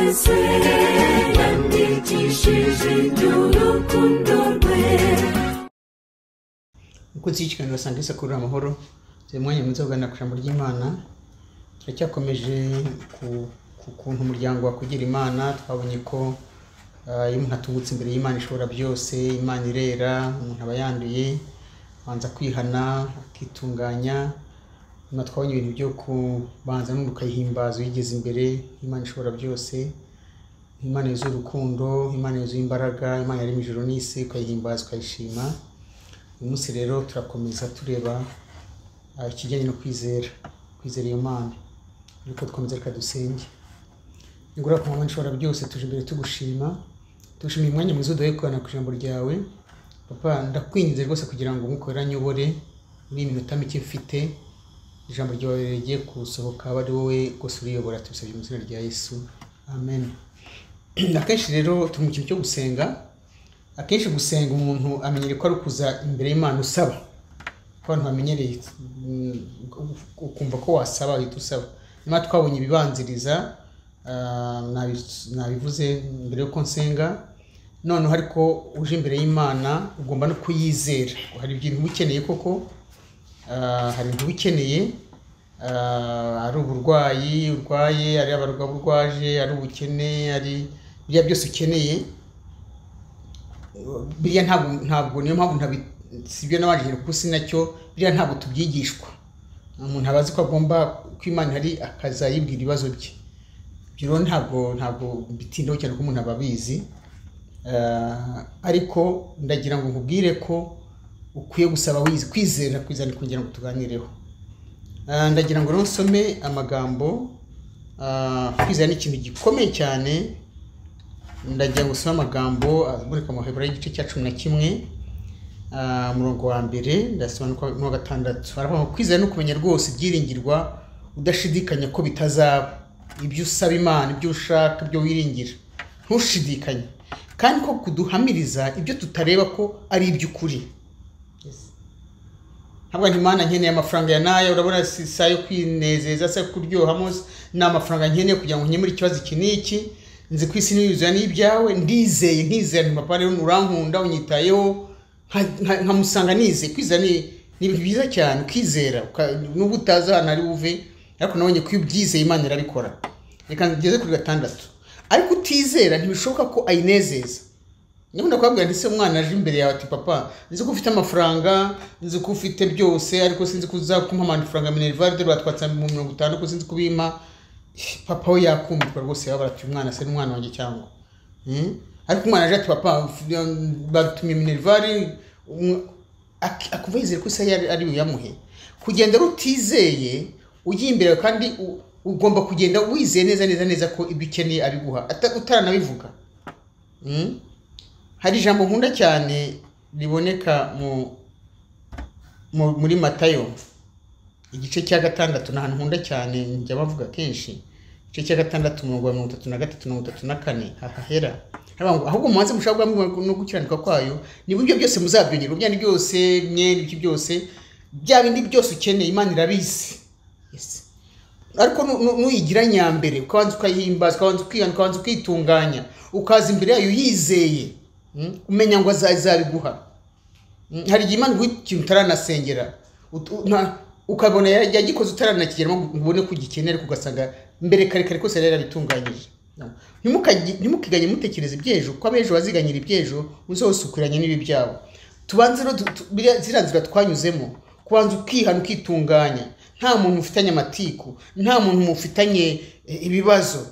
wese yandikishije iby'urukundo rwe. Ukunze ikiganiro Sange Sakura amahoro ziri mwanya mwiza ugana ku ijambo ry'Imana. Turacyakomeje ku kuntu umuryango wakugira Imana. Twabonye ko iyo umuntu atungutse imbere y'Imana ishobora byose, Imana irera, umuntu aba yanduye banza kwihana akitunganya. Nyuma twabonye ibintu byo kubanza n'ukayihimbaza uyigeze imbere. Imana ishobora byose, Imana yuzuye urukundo, Imana yuzuye imbaraga, Imana yaremye ijuru n'isi, ukayihimbaza ukayishima. Uyu munsi rero turakomeza tureba ikijyanye no kwizera iyo Mana. Ariko dukomeza reka dusenge. Ingura ku Mana ishobora byose, tuje imbere tugushima, tugushimiye umwanya mwiza uduhaye kubana ku ijambo ryawe. Papa, ndakwinginze rwose kugira ngo umwuka wera anyobore muri iyi minota mike mfite. Ijambo ryawe rigiye gusohoka aba ari wowe rwose uriyobora, tubisabye mu izina rya Yesu, amen. Akenshi rero turi mu kintu cyo gusenga. Akenshi gusenga umuntu amenyere ko ari ukuza imbere y'Imana usaba. Abantu bamenyereye ukumva ko wasaba uhita usaba. Nyuma twabonye ibibanziriza, nabivuze mbere yuko nsenga. Noneho ariko uje imbere y'Imana ugomba no kuyizera. Hari ibintu ukeneye koko, hari ibintu ukeneye, ari uburwayi urwaye, ari abarwayi urwaje, ari ubukene, ari biriya byose ukeneye. Biriya ntabwo niyo mpamvu sibyo nabanje kuko sinacyo, biriya ntabwo tubyigishwa. Umuntu abazi ko agomba ko Imana hari akazayibwira ibibazo bye. Biro ntabwo bitindaho cyane ko umuntu ababizi. Ariko ndagira ngo nkubwire ko ukwiye gusaba kwizera kugira ngo tuganireho. Ndagira ngo nsome amagambo. Kwizera ni ikintu gikomeye cyane. Ndagira ngo usome amagambo aboneka mu Heburayo igice cya 11 umurongo wa 1 ndasoma no 6. Baravuga ngo kwizera no kumenya rwose ibyiringirwa udashidikanya ko bitazaba. Ibyo usaba Imana, ibyo ushaka, ibyo wiringira, ntushidikanye. Kandi ko kuduhamiriza ibyo tutareba ko ari iby'ukuri. Ntabwo Imana nkeneye amafaranga ya naya, urabona sayo kwinezeza se kuryohamo, na amafaranga nkeneye kugira ngo nkemure ikibazo iki n'iki. Nzi ko isi n'iyuzuye n'ibyawe, ndizeye nkizera nti papa rero urankunda unyitayeho nkamusanga nizeye. Kwizera ni ibintu byiza cyane, kwizera nubwo utazi ahantu ari buve, ariko nabonye ko iyo ubyizeye Imana irabikora. Reka ngeze kuri 6. Ariko utizera ntibishoboka ko ayinezeza. Nyuma ndakwabwira nti se umwana aje imbere yawe ati papa nzi ko ufite amafaranga, nzi ko ufite byose, ariko sinzi ko uzakumpa amafaranga Minerval de batwatsa mu 50 ko sinzi kubima. Papa we yakumva rwose yabara ati umwana se n'umwana wanjye cyangwa. Ariko umwana aje ati papa batumye Minerval, akuva yizera ko se ari uyamuhe. Kugenda rutizeye ugiye imbere kandi ugomba kugenda wizeye neza ko ibyo ukeneye abiguha utaranabivuga. Hari ijambo nkunda cyane riboneka muri Matayo igice cya 6. N'ahantu nkunda cyane njya bavuga kenshi. Igice cya 6 umurongo wa 33-34 hahera. Ahubwo mubanze mushaka no gukiranuka kwayo, niba ibyo byose muzabyongera, byandi byose myenda iki byose bya bindi byose ukeneye Imana irabizi. Yes. Ariko nuyigira nyambere ukabanza ukayihimbaza, ukabanza ukihana, ukabanza ukitunganya, ukaza imbere yayo yizeye, umenya ngo azabiguha. Hari igihe Imana ikintu utaranasengera ukabona yagikoze utaranakigera ngo ubone kugikenera, kugasanga mbere kare kose rero bitunganyije. Ntimukiganye mutekereza ibyejo, ko abejo baziganyira ibyejo muzosukuranye n'ibi byabo. Tubanze rero ziranzira twanyuzemo, kubanza ukihana ukitunganya, nta muntu ufitanye amatiku, nta muntu mufitanye ibibazo.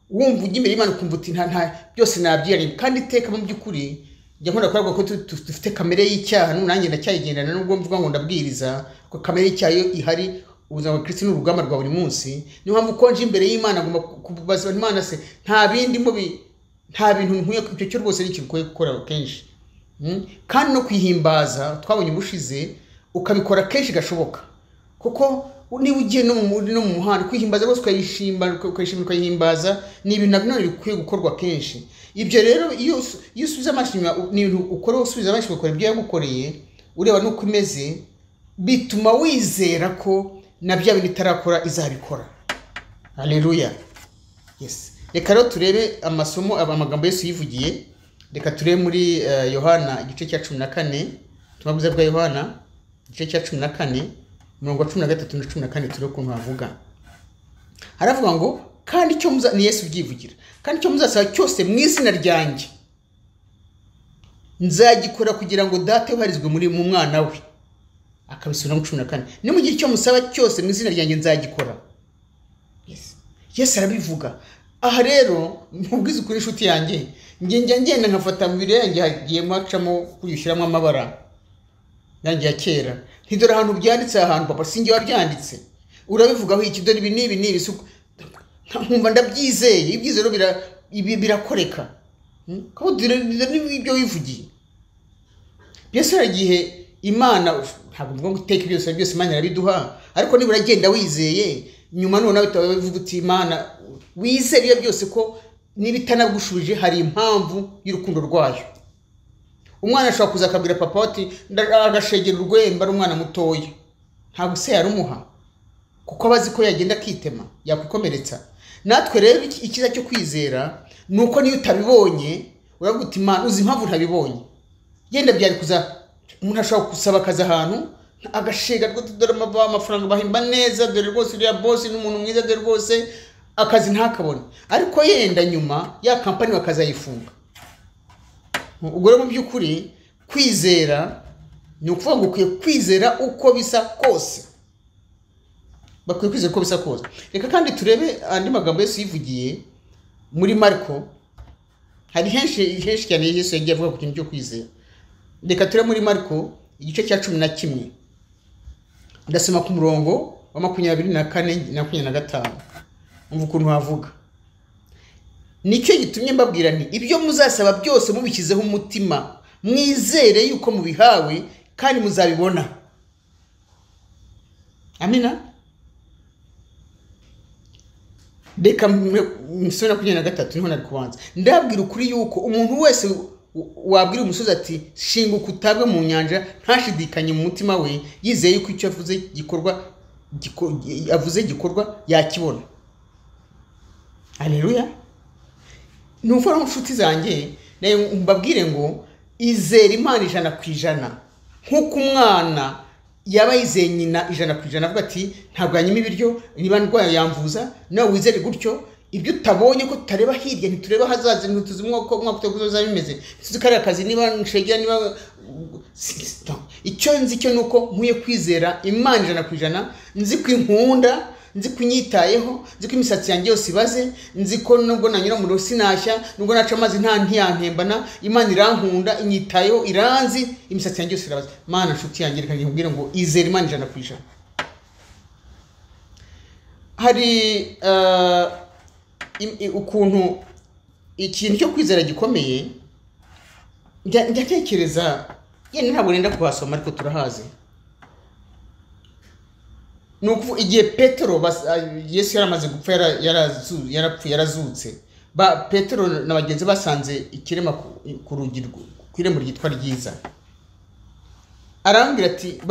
Wumva ujya imbere y'Imana ukumva uti nta byose nabyiyari. Kandi iteka mu by'ukuri njya nkora kwarwa ko dufite kamere y'icyaha, nanjye ndacyayigendana nubwo mvuga ngo ndabwiriza ko kamere y'icyaha ihari. Ubuzima bwa Kristo n'urugamba rwa buri munsi. Niyo mpamvu konje imbere y'Imana agomba kubaza Imana se nta bindi nta bintu nkuye icyo cyo rwose n'iki ukwiye gukora kenshi. Kandi no kwihimbaza twabonye ubushize ukabikora kenshi gashoboka. Kuko niba ugiye no mu muhanda kwihimbaza rwose ukayihimbaza ni ibintu nabyo bikwiye gukorwa kenshi. Ibyo rero iyo usubiza amashimwe ni ibintu ukora, usubiza amashimwe ukora ibyo yagukoreye, ureba nuko imeze, bituma wizera ko nabyo bitarakora izabikora. Haleluya. Yes. reka rero turebe amasomo amagambo Yesu yivugiye. Reka turebe muri Yohana igice cya 14, tumabuze bwa Yohana igice cya 14 umurongo wa 13 na 14 turebe ukuntu havuga. Haravuga ngo kandi icyo ni Yesu byivugira, kandi icyo muzasaba cyose mu izina ryanjye nzagikora kugira ngo data uharizwe muri mu mwana we. Akabisubira mu 14, ni mu gihe icyo musaba cyose mu izina ryanjye nzagikora. Yesu arabivuga. Aha rero mubwiza kuri inshuti yanjye, ngenda nkafata mu bire yanjye hagiye mwacamo kuyushyiramo amabara yanjye ya kera. Ntidore ahantu byanditse ahantu papa sinjye wabyanditse. Urabivugaho iki dore ibi suko nkumva ndabyizeye. Ibyizero birakoreka. Ko dire ibyo wivugiye. Byose aragihe Imana ntabwo mvuga ngo iteka byose Imana irabiduha, ariko nibura agenda wizeye nyuma none nawe utavuga uti Imana wizeye byose ko nibitanagushubije hari impamvu y'urukundo rwayo. Umwana ashobora kuza akabwira papa ati agashegera urwemba ari umwana mutoya, ntabwo se yarumuha kuko abazi ko yagenda akitema yakwikomeretsa. Natwe rero ikiza cyo kwizera nuko niyo utabibonye uravuga uti Imana uzi impamvu ntabibonye. Yenda byari kuza umuntu ashobora gusaba akazi ahantu agashega dore amafaranga bahimba neza, dore rwose uriya boss n'umuntu mwiza, dore rwose akazi ntakabone, ariko yenda nyuma ya kampani bakazayifunga. Ubwo rero mu by'ukuri kwizera ni ukuvuga ngo ukwiye kwizera uko bisa kose. Bakwiye kwizera uko bisa kose. Reka kandi turebe andi magambo Yesu yivugiye muri Marko. Hari henshi cyane Yesu yagiye avuga ku kintu cyo kwizera. Reka turebe muri Marko igice cya 11. Ndasoma ku murongo wa 24 na 25. Umva ukuntu havuga. Nicyo gitumye mbabwira nti ibyo muzasaba byose mubishyizeho umutima, mwizere yuko mubihawe kandi muzabibona. Amina. Reka msona 23 niho nari kubanza. Ndabwira ukuri yuko umuntu wese wabwira umusozi ati shinguka utabwe mu nyanja ntashidikanye mu mutima we, yizeye yuko icyo avuze gikorwa yakibona. Haleluya. Nufara inshuti zanjye nayo mbabwire ngo izera Imana 100%. Nkuko umwana yaba yizeye nyina 100%, avuga ati ntabwo yanyima ibiryo niba ndwaye yamvuza, nawe wizere gutyo. Ibyo utabonye ko tutareba hirya ntitureba hazaza, ntituzi mwaka utaguzoza bimeze, tuzi kare akazi niba nshegera niba icyo nzi cyo nuko nkwiye kwizera Imana 100%. Nzi kwinkunda, nzi kunyitayeho, nzi ko imisatsi yanjye yose ibaze, nzi ko nubwo nanyura mu rosi nashya, nubwo naca amazi ntiyantembana, Imana irankunda, inyitayeho, iranzi, imisatsi yanjye yose irabaze. Mana nshuti yanjye reka nkubwire ngo izere Imana 100%. Hari ukuntu ikintu cyo kwizera gikomeye ndatekereza yene ntabwo nenda kuhasoma ariko turahaze. Nuko igihe Petero Yesu yaramaze gupfa yarazutse, Petero na bagenzi basanze ikirema ku rugi kwirembo ryitwa Ryiza. Arambwira ati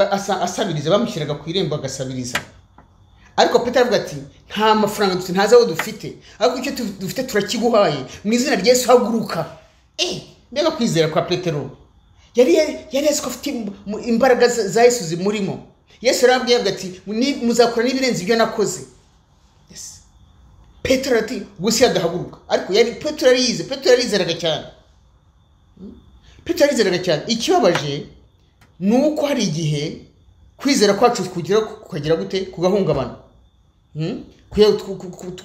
asabiriza, bamushyiraga ku irembo agasabiriza. Ariko Petero avuga ati nta mafaranga dufite, ntaza aho dufite, ariko icyo dufite turakiguhaye, mu izina rya Yesu haguruka. Mbega kwizera kwa Petero yari Yesu afite imbaraga za Yesu zimurimo. Yesu arabwiye ati muzakora n'ibirenze ibyo nakoze. Yes. Petero ati gusi yadahaguruka, ariko yari Petero yarizeraga cyane. Petero yarizeraga cyane. Ikibabaje nuko hari igihe kwizera kwacu kugira gute kugahungabana.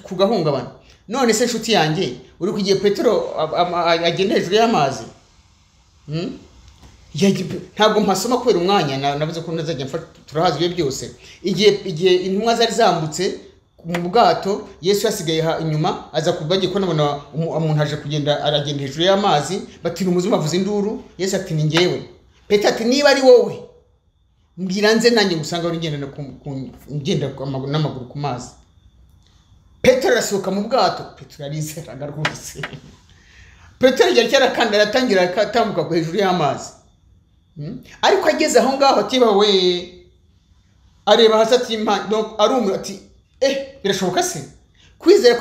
Kugahungabana. None se nshuti yanjye uri kugiye Petero agenda hejuru y'amazi. Ntabwo mpasoma kubera umwanya, navuze ko nazajya mfata turahazi ibyo byose. Igihe intumwa zari zambutse mu bwato, Yesu yasigaye inyuma, aza kubagiye ko nabona umuntu aje kugenda aragenda hejuru y'amazi, batira umuzima avuza induru. Yesu ati ni ngewe. Petero ati niba ari wowe mbwira nze nanjye gusanga uri ngenda n'amaguru ku mazi. Petero arasohoka mu bwato. Petero arizeraga rwose. Petero yari cyarakanda aratangira akatambuka hejuru y'amazi. Ariko ageze aho ngaho atiba we areba hasi ati donc arumwe ati birashoboka se kwizera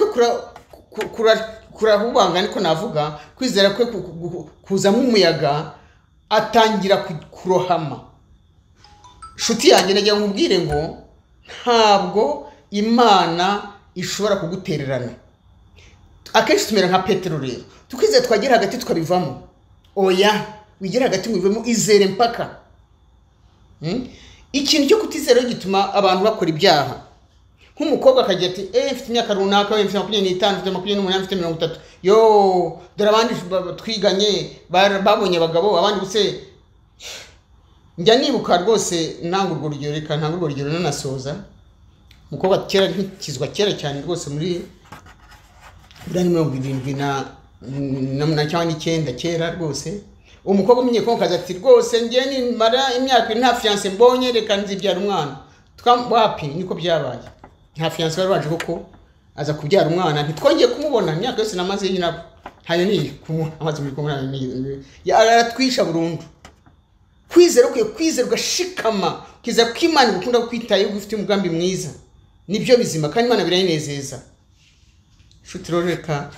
kurahubanga niko navuga, kwizera kwe kuzamo umuyaga atangira kurohama. Shuti yanjye nagira nkubwire ngo ntabwo Imana ishobora kugutererana. Akenshi tumera nka Petero rero, tukizera twagera hagati tukabivamo. Oya, wigera hagati mwivemo, izere mpaka. Ikintu cyo kutizera gituma abantu bakora ibyaha. Nk'umukobwa akagira ati mfite imyaka runaka, mfite 25, mfite 28, mfite 30. Yo, dore abandi twiganye babonye abagabo, abandi guse njya nibuka rwose nangurwo rugero, reka ntangurwo rugero nanasoza. Umukobwa kera nkizwa kera cyane rwose muri 70 na cyangwa 9 kera rwose. Umukobwa umenye ko kaza ati rwose ngiye ni mara imyaka nta fiance mbonye, reka nzibyara umwana. Wapi niko byabaye. Nta fiance bari baje koko aza kubyara umwana, ntitwongeye kumubona imyaka yose namaze nyina hayo ni amaze muri kumwana yaratwisha burundu. Kwizera kwizera ugashikama, kiza kw'Imana gukunda kwitaye ugufite umugambi mwiza, nibyo bizima kandi Imana birayinezeza. Shuti reka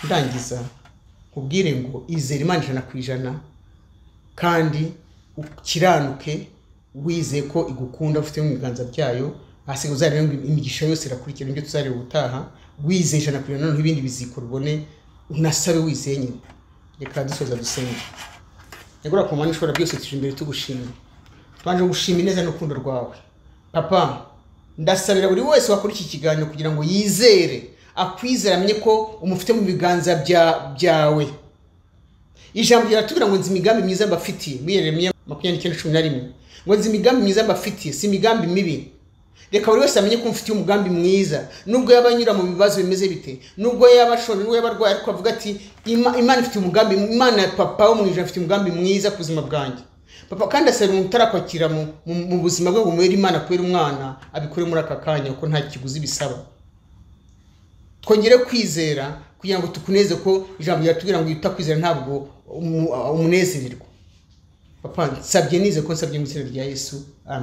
ndangiza kubwire ngo izere Imana 100% kandi ukiranuke, wize ko igukunda, ufite mu biganza byayo, asiga uzareba imigisha yose irakurikira ibyo tuzareba ubutaha. Wize 100% none ibindi bizikora ubone unasabe wizenye. Reka dusoza dusenge. Yagura ku Mana ishobora byose, tuje imbere tugushimira. Twanje gushimira neza n'urukundo rwawe. Papa, ndasabira buri wese wakora iki kiganiro kugira ngo yizere, akwizera amenye ko umufite mu biganza byawe. Ijambo ryatubwira ngo nzi imigambi myiza mbafitiye, Yeremiya 29:11, ngo nzi imigambi myiza mbafitiye, si imigambi mibi. Reka buri wese amenye ko umufitiye umugambi mwiza, nubwo yabanyura mu bibazo bimeze bite, nubwo yabashora, nubwo yabarwaye, ariko avuga ati Imana ifite umugambi, Imana ya papa wo mu ijuru ifite umugambi mwiza ku buzima bwanjye. Papa kandi asaba umuntu utarakwakira mu buzima bwe ngo Imana kubera umwana abikore muri aka kanya kuko nta kiguzi bisaba. Twongere kwizera kugira ngo tukuneze ko ijambo ryatubwira ngo utakwizera ntabwo umunezererwa. Papa nsabye nize ko nsabye mu izina rya Yesu. Amen.